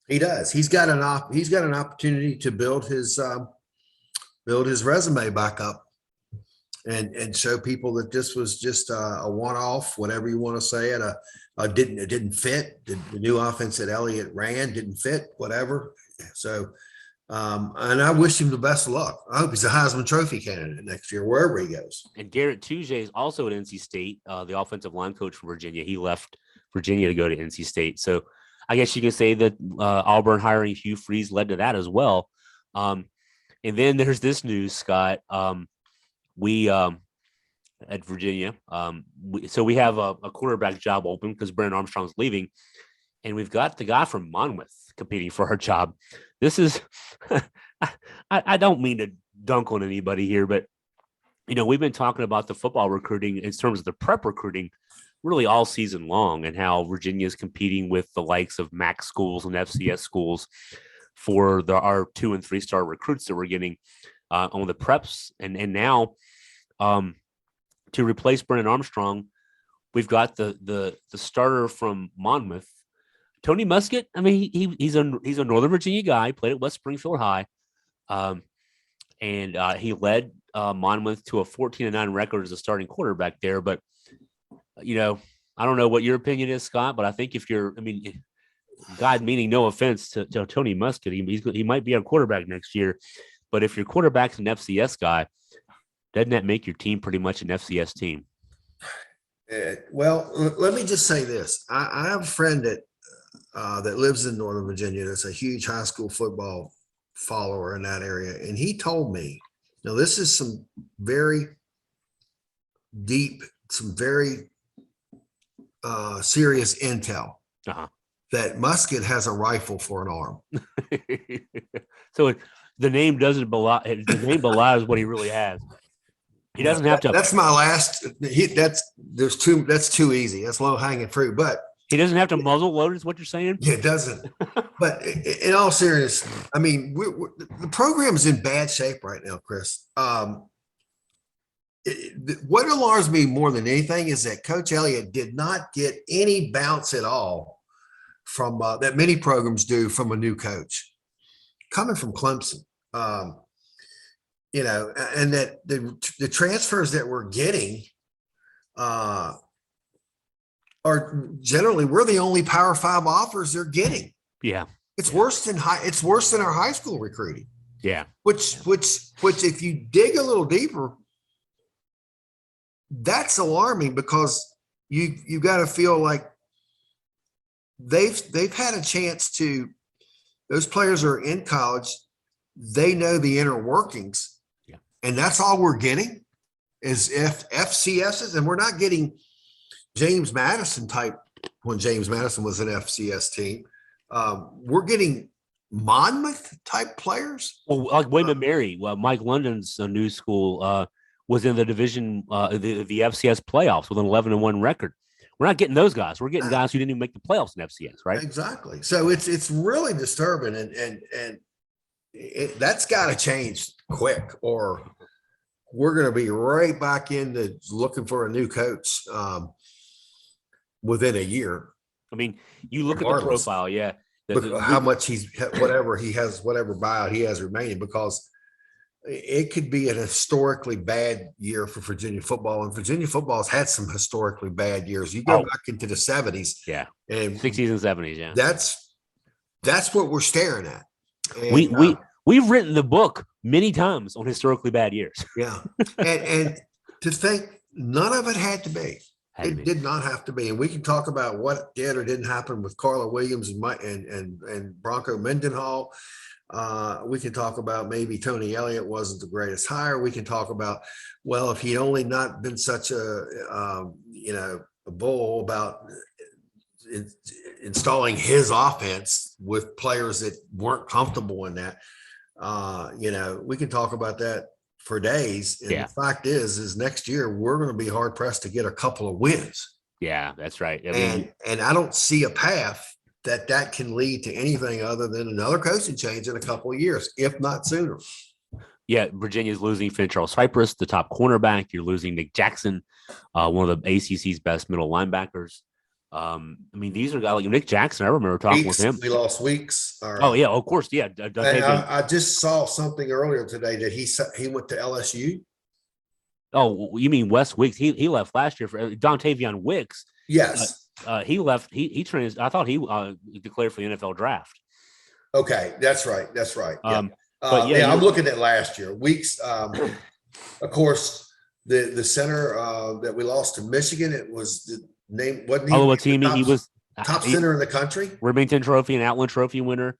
He does. He's got an opportunity to build his resume back up and show people that this was just a one-off, whatever you want to say it. It didn't fit. The new offense that Elliott ran didn't fit, whatever. So, and I wish him the best of luck. I hope he's a Heisman Trophy candidate next year, wherever he goes. And Garrett Tujague is also at NC State, the offensive line coach for Virginia. He left Virginia to go to NC State. So I guess you can say that Auburn hiring Hugh Freeze led to that as well. And then there's this news, Scott. We at Virginia, we have a quarterback job open because Brennan Armstrong's leaving, and we've got the guy from Monmouth competing for our job. This is, I don't mean to dunk on anybody here, but you know, we've been talking about the football recruiting in terms of the prep recruiting really all season long, and how Virginia is competing with the likes of MAC schools and FCS schools for our 2- and 3-star recruits that we're getting on the preps. And now to replace Brennan Armstrong, we've got the starter from Monmouth, Tony Muskett. I mean, he's a Northern Virginia guy, played at West Springfield High, and he led Monmouth to a 14-9 record as a starting quarterback there. But you know, I don't know what your opinion is, Scott, but I think God meaning no offense to Tony Muskett, he might be a quarterback next year. But if your quarterback's an FCS guy, doesn't that make your team pretty much an FCS team? Well, let me just say this. I have a friend that lives in Northern Virginia that's a huge high school football follower in that area. And he told me, now this is some very deep, some very serious intel, that Muskett has a rifle for an arm. So the name doesn't belie, the name belies what he really has. He doesn't have to. That's my last. That's too easy. That's low hanging fruit. But he doesn't have to muzzle load, is what you're saying? Yeah, it doesn't. But in all seriousness, I mean, the program is in bad shape right now, Chris. What alarms me more than anything is that Coach Elliott did not get any bounce at all from that many programs do from a new coach coming from Clemson. You know, and that the transfers that we're getting are generally, we're the only Power 5 offers they're getting. Yeah, it's worse than our high school recruiting. Yeah, which if you dig a little deeper, that's alarming, because you got to feel like they've had a chance to. Those players are in college. They know the inner workings. And that's all we're getting is FCSs, and we're not getting James Madison type when James Madison was an FCS team. We're getting Monmouth type players. Well, like William Mary, Mike London's new school was in the division, the FCS playoffs with an 11-1 record. We're not getting those guys. We're getting guys who didn't even make the playoffs in FCS, right? Exactly. So it's really disturbing, and that's got to change quick, or we're going to be right back into looking for a new coach within a year. I mean, you look at the profile, how much whatever buyout he has remaining, because it could be an historically bad year for Virginia football, and Virginia football has had some historically bad years. You go back into the 70s, yeah, and 60s and 70s, yeah. That's what we're staring at. And, we've written the book many times on historically bad years. Yeah, and to think none of it had to be. It did not have to be, and we can talk about what did or didn't happen with Carla Williams and Bronco Mendenhall. We can talk about maybe Tony Elliott wasn't the greatest hire. We can talk about, well, if he'd only not been such a bull about installing his offense with players that weren't comfortable in that. We can talk about that for days. And the fact is next year we're going to be hard pressed to get a couple of wins. Yeah, that's right. And I don't see a path that can lead to anything other than another coaching change in a couple of years, if not sooner. Yeah, Virginia's losing Finchell Cypress, the top cornerback. You're losing Nick Jackson, one of the ACC's best middle linebackers. These are guys like Nick Jackson. I remember talking with him. We lost Weeks. Yeah, of course. Yeah. I just saw something earlier today that he went to LSU. Oh, you mean Wes Weeks? He left last year for Dontavian Wicks. Yes. He left. He trained. I thought he declared for the NFL draft. Okay, that's right. Yeah. I'm looking at last year. Weeks, of course, the center that we lost to Michigan. It was the name. Wasn't he? He was top center in the country. Remington Trophy and Outland Trophy winner.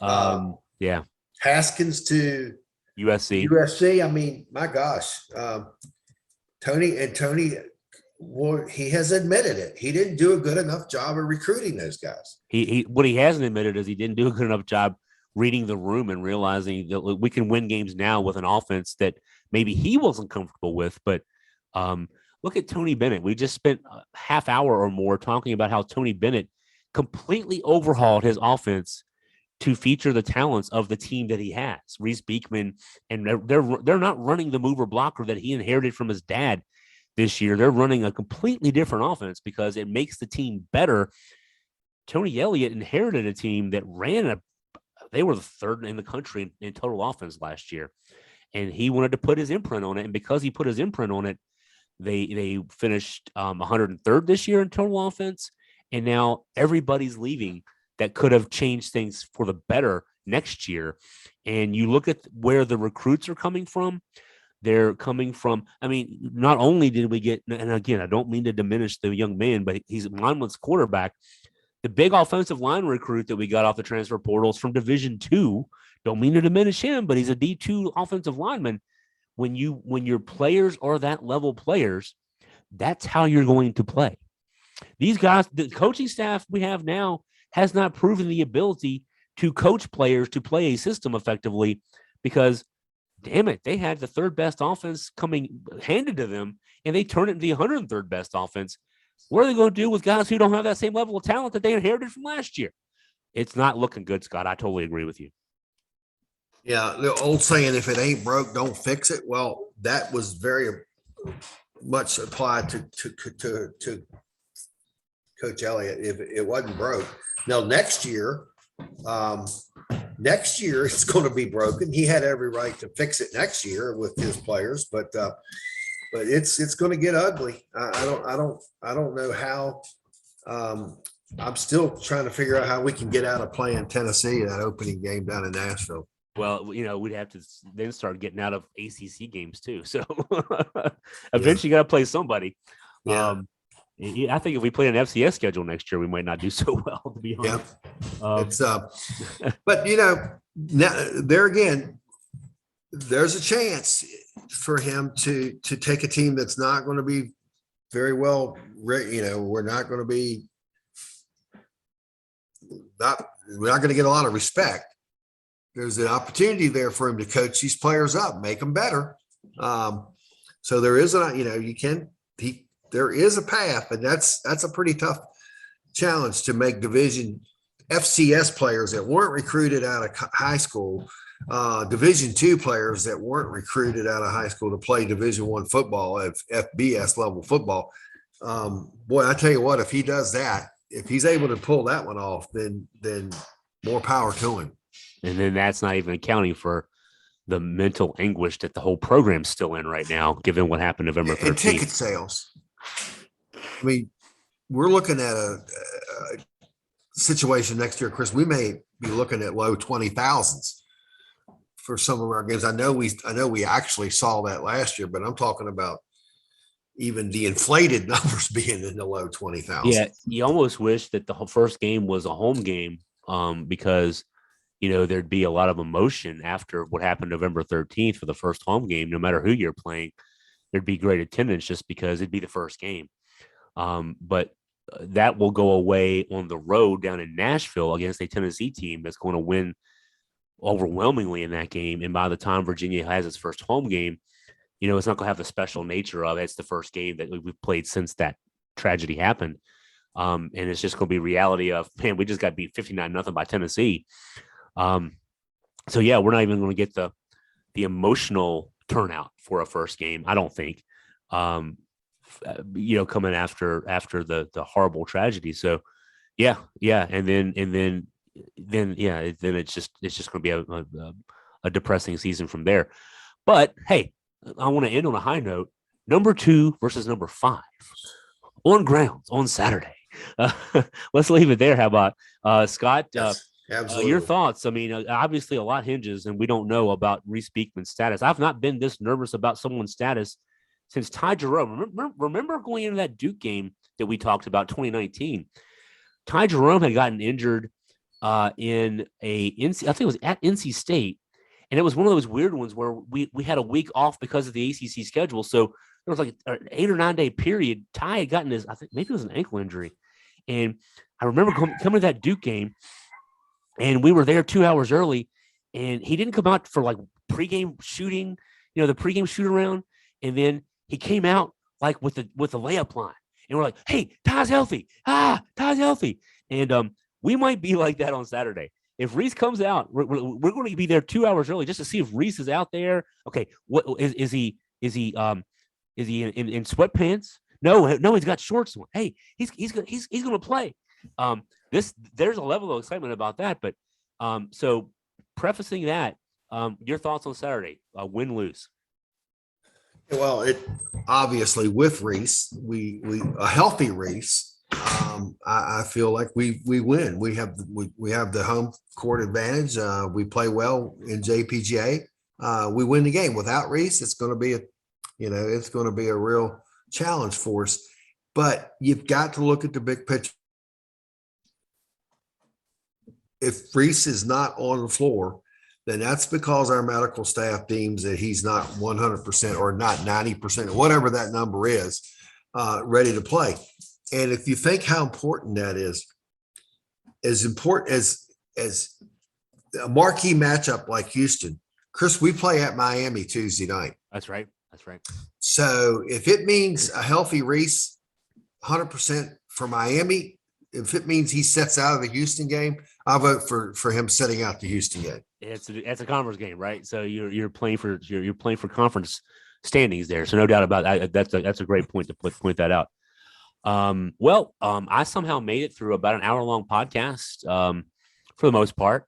Yeah. Haskins to USC. I mean, my gosh, Tony. Well, he has admitted it. He didn't do a good enough job of recruiting those guys. What he hasn't admitted is he didn't do a good enough job reading the room and realizing that we can win games now with an offense that maybe he wasn't comfortable with. But look at Tony Bennett. We just spent a half hour or more talking about how Tony Bennett completely overhauled his offense to feature the talents of the team that he has. Reese Beekman, and they're not running the mover blocker that he inherited from his dad. This year, they're running a completely different offense because it makes the team better. Tony Elliott inherited a team that they were the third in the country in total offense last year. And he wanted to put his imprint on it. And because he put his imprint on it, they finished 103rd this year in total offense. And now everybody's leaving that could have changed things for the better next year. And you look at where the recruits are coming from. They're coming from, not only did we get, and again, I don't mean to diminish the young man, but he's Monmouth's quarterback. The big offensive line recruit that we got off the transfer portals from Division II, don't mean to diminish him, but he's a D2 offensive lineman. When your players are that level players, that's how you're going to play. These guys, the coaching staff we have now has not proven the ability to coach players to play a system effectively because damn it, they had the third best offense coming handed to them, and they turned it into the 103rd best offense. What are they going to do with guys who don't have that same level of talent that they inherited from last year? It's not looking good, Scott. I totally agree with you. Yeah, the old saying, if it ain't broke, don't fix it. Well, that was very much applied to Coach Elliott. If it wasn't broke. Now, next year it's going to be broken. He had every right to fix it next year with his players, but it's going to get ugly. I don't know how. I'm still trying to figure out how we can get out of playing Tennessee that opening game down in Nashville. Well, we'd have to then start getting out of ACC games too. So eventually, you got to play somebody. Yeah. I think if we play an FCS schedule next year, we might not do so well, to be honest. But now there again, there's a chance for him to take a team that's not going to be very well. We're not going to get a lot of respect. There's an opportunity there for him to coach these players up, make them better. So there is there is a path, and that's a pretty tough challenge to make Division FCS players that weren't recruited out of high school, Division II players that weren't recruited out of high school to play Division I football at FBS level football. Boy, I tell you what, if he does that, if he's able to pull that one off, then more power to him. And then that's not even accounting for the mental anguish that the whole program's still in right now, given what happened November 13th. And ticket sales. I mean, we're looking at a situation next year, Chris. We may be looking at low 20,000s for some of our games. I know we actually saw that last year, but I'm talking about even the inflated numbers being in the low 20,000. Yeah, you almost wish that the first game was a home game, because there'd be a lot of emotion after what happened November 13th for the first home game. No matter who you're playing, there'd be great attendance just because it'd be the first game. But that will go away on the road down in Nashville against a Tennessee team that's going to win overwhelmingly in that game. And by the time Virginia has its first home game, it's not going to have the special nature of it. It's the first game that we've played since that tragedy happened. And it's just going to be reality of, man, we just got beat 59-0 by Tennessee. So yeah, we're not even going to get the emotional turnout for a first game, I don't think. Coming after the horrible tragedy. So yeah, and then it's just going to be a depressing season from there. But hey, I want to end on a high note. Number 2 versus number 5 on grounds on Saturday. Let's leave it there. How about Scott? Yes, absolutely. Your thoughts? I mean, obviously a lot hinges, and we don't know about Reese Beekman's status. I've not been this nervous about someone's status since Ty Jerome. Remember going into that Duke game that we talked about, 2019. Ty Jerome had gotten injured in I think it was at NC State, and it was one of those weird ones where we had a week off because of the ACC schedule. So there was like an 8 or 9 day period. Ty had gotten I think maybe it was an ankle injury, and I remember coming to that Duke game, and we were there 2 hours early, and he didn't come out for like pregame shooting, the pregame shoot around, and then he came out like with the layup line, and we're like, "Hey, Ty's healthy! Ty's healthy!" And we might be like that on Saturday. If Reese comes out, we're going to be there 2 hours early just to see if Reese is out there. Okay, what is he? Is he in sweatpants? No, he's got shorts on. Hey, he's going to play. There's a level of excitement about that. But so prefacing that, your thoughts on Saturday, win lose. Well, it obviously with Reese, we a healthy Reese. I feel like we win. We have the home court advantage. We play well in JPGA. We win the game. Without Reese, it's going to be a real challenge for us. But you've got to look at the big picture. If Reese is not on the floor, then that's because our medical staff deems that he's not 100% or not 90%, whatever that number is, ready to play. And if you think how important that is, as important as a marquee matchup like Houston, Chris, we play at Miami Tuesday night. That's right. So if it means a healthy Reese, 100% for Miami, if it means he sets out of the Houston game, I'll vote for him setting out the Houston game. It's a conference game, right? So you're playing for conference standings there. So no doubt about that. That's a great point to point that out. I somehow made it through about an hour-long podcast for the most part.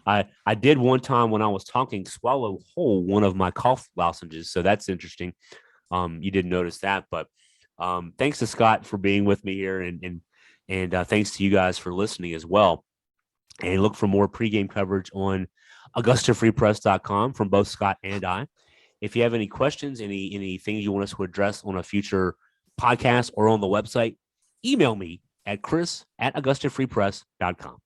I did one time when I was talking swallow whole one of my cough lozenges, so that's interesting. You didn't notice that, but thanks to Scott for being with me here, and thanks to you guys for listening as well. And look for more pregame coverage on AugustaFreePress.com from both Scott and I. If you have any questions, anything you want us to address on a future podcast or on the website, email me at chris@AugustaFreePress.com.